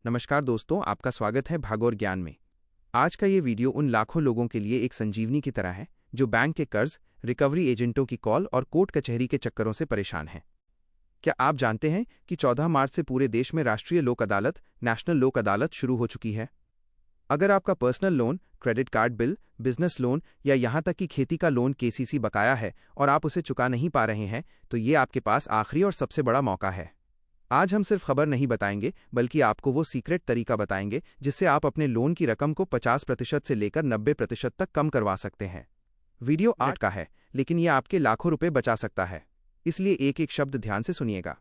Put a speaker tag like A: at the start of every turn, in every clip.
A: नमस्कार दोस्तों, आपका स्वागत है भागोर ज्ञान में। आज का ये वीडियो उन लाखों लोगों के लिए एक संजीवनी की तरह है जो बैंक के कर्ज, रिकवरी एजेंटों की कॉल और कोर्ट कचहरी के चक्करों से परेशान हैं। क्या आप जानते हैं कि 14 मार्च से पूरे देश में राष्ट्रीय लोक अदालत, नेशनल लोक अदालत शुरू हो चुकी है? अगर आपका personal loan, credit card bill, business loan या यहाँ तक कि खेती का लोन केसीसी बकाया है और आप उसे चुका नहीं पा रहे हैं, तो ये आपके पास आखिरी और सबसे बड़ा मौका है। आज हम सिर्फ खबर नहीं बताएंगे, बल्कि आपको वो सीक्रेट तरीका बताएंगे जिससे आप अपने लोन की रकम को 50% से लेकर 90% तक कम करवा सकते हैं। वीडियो 8 का है, लेकिन ये आपके लाखों रुपए बचा सकता है, इसलिए एक एक शब्द ध्यान से सुनिएगा।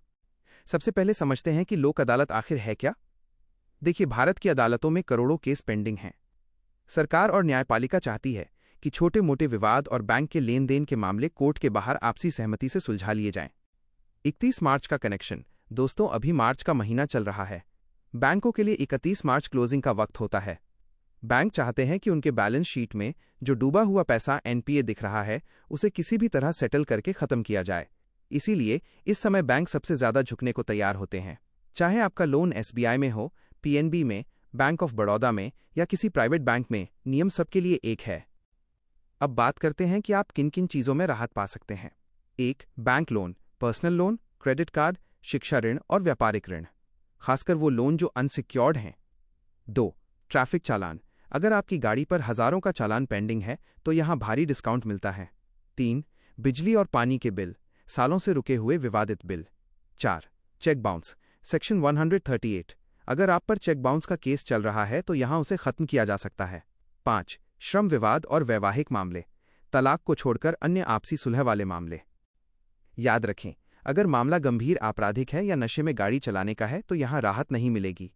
A: सबसे पहले समझते हैं कि लोक अदालत आखिर है क्या। देखिए, भारत की अदालतों में करोड़ों केस पेंडिंग हैं। सरकार और न्यायपालिका चाहती है कि छोटे मोटे विवाद और बैंक के लेन देन के मामले कोर्ट के बाहर आपसी सहमति से सुलझा लिए जाएं। 31 मार्च का कनेक्शन। दोस्तों, अभी मार्च का महीना चल रहा है। बैंकों के लिए 31 मार्च क्लोजिंग का वक्त होता है। बैंक चाहते हैं कि उनके बैलेंस शीट में जो डूबा हुआ पैसा एनपीए दिख रहा है, उसे किसी भी तरह सेटल करके खत्म किया जाए। इसीलिए इस समय बैंक सबसे ज्यादा झुकने को तैयार होते हैं। चाहे आपका लोन एसबीआई में हो, पीएनबी में, बैंक ऑफ बड़ौदा में या किसी प्राइवेट बैंक में, नियम सबके लिए एक है। अब बात करते हैं कि आप किन किन चीजों में राहत पा सकते हैं। 1. Bank loan, personal loan, credit card, शिक्षा ऋण और व्यापारिक ऋण, खासकर वो लोन जो अनसिक्योर्ड हैं। 2. ट्रैफिक चालान, अगर आपकी गाड़ी पर हजारों का चालान पेंडिंग है तो यहां भारी डिस्काउंट मिलता है। 3. बिजली और पानी के बिल, सालों से रुके हुए विवादित बिल। 4. चेक बाउंस, सेक्शन 138, अगर आप पर चेक बाउंस का केस चल रहा है तो यहां उसे खत्म किया जा सकता है। 5. श्रम विवाद और वैवाहिक मामले, तलाक को छोड़कर अन्य आपसी सुलह वाले मामले। याद रखें, अगर मामला गंभीर आपराधिक है या नशे में गाड़ी चलाने का है तो यहां राहत नहीं मिलेगी।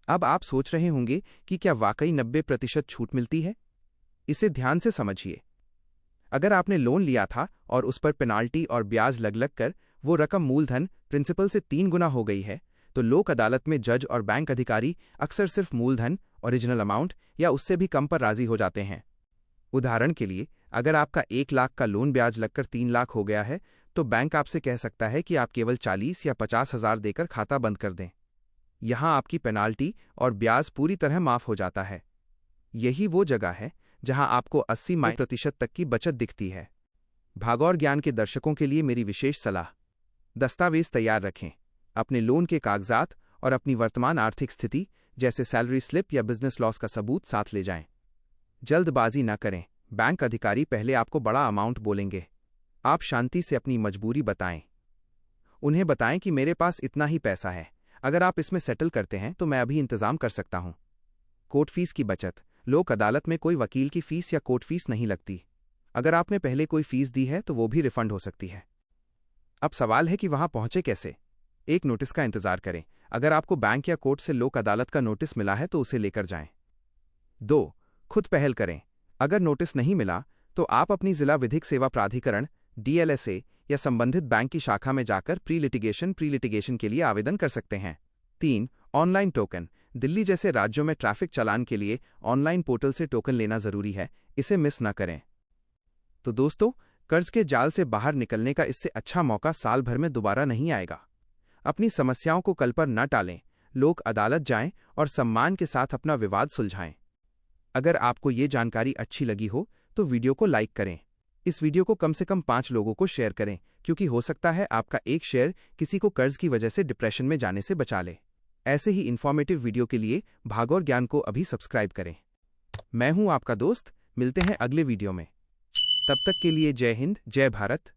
A: अब आप सोच रहे होंगे कि क्या वाकई 90% छूट मिलती है? इसे ध्यान से समझिए। अगर आपने लोन लिया था और उस पर पेनाल्टी और ब्याज लग कर वो रकम मूलधन प्रिंसिपल से 3 गुना हो गई है, तो लोक अदालत में जज और बैंक अधिकारी अक्सर सिर्फ मूलधन, ओरिजिनल अमाउंट या उससे भी कम पर राजी हो जाते हैं। उदाहरण के लिए, अगर आपका 1 लाख का लोन ब्याज लगकर 3 लाख हो गया है, तो बैंक आपसे कह सकता है कि आप केवल 40 या 50 हजार देकर खाता बंद कर दें। यहां आपकी पेनाल्टी और ब्याज पूरी तरह माफ हो जाता है। यही वो जगह है जहां आपको 80% तक की बचत दिखती है। भागौर ज्ञान के दर्शकों के लिए मेरी विशेष सलाह: दस्तावेज तैयार रखें। अपने लोन के कागजात और अपनी वर्तमान आर्थिक स्थिति जैसे सैलरी स्लिप या बिजनेस लॉस का सबूत साथ ले जाएं। जल्दबाजी न करें, बैंक अधिकारी पहले आपको बड़ा अमाउंट बोलेंगे। आप शांति से अपनी मजबूरी बताएं। उन्हें बताएं कि मेरे पास इतना ही पैसा है, अगर आप इसमें सेटल करते हैं तो मैं अभी इंतजाम कर सकता हूं। कोर्ट फीस की बचत, लोक अदालत में कोई वकील की फीस या कोर्ट फीस नहीं लगती। अगर आपने पहले कोई फीस दी है तो वो भी रिफंड हो सकती है। अब सवाल है कि वहां पहुंचे कैसे। एक नोटिस का इंतजार करें। अगर आपको बैंक या कोर्ट से लोक अदालत का नोटिस मिला है तो उसे लेकर जाएं। 2. खुद पहल करें। अगर नोटिस नहीं मिला तो आप अपनी जिला विधिक सेवा प्राधिकरण DLSA या संबंधित बैंक की शाखा में जाकर प्री लिटिगेशन के लिए आवेदन कर सकते हैं। 3. ऑनलाइन टोकन, दिल्ली जैसे राज्यों में ट्रैफिक चालान के लिए ऑनलाइन पोर्टल से टोकन लेना जरूरी है, इसे मिस न करें। तो दोस्तों, कर्ज के जाल से बाहर निकलने का इससे अच्छा मौका साल भर में दोबारा नहीं आएगा। अपनी समस्याओं को कल पर न टालें, लोक अदालत जाएं और सम्मान के साथ अपना विवाद सुलझाएं। अगर आपको ये जानकारी अच्छी लगी हो तो वीडियो को लाइक करें। इस वीडियो को कम से कम 5 लोगों को शेयर करें, क्योंकि हो सकता है आपका एक शेयर किसी को कर्ज की वजह से डिप्रेशन में जाने से बचा ले। ऐसे ही इन्फॉर्मेटिव वीडियो के लिए भागौर ज्ञान को अभी सब्सक्राइब करें। मैं हूं आपका दोस्त, मिलते हैं अगले वीडियो में। तब तक के लिए जय हिंद, जय भारत।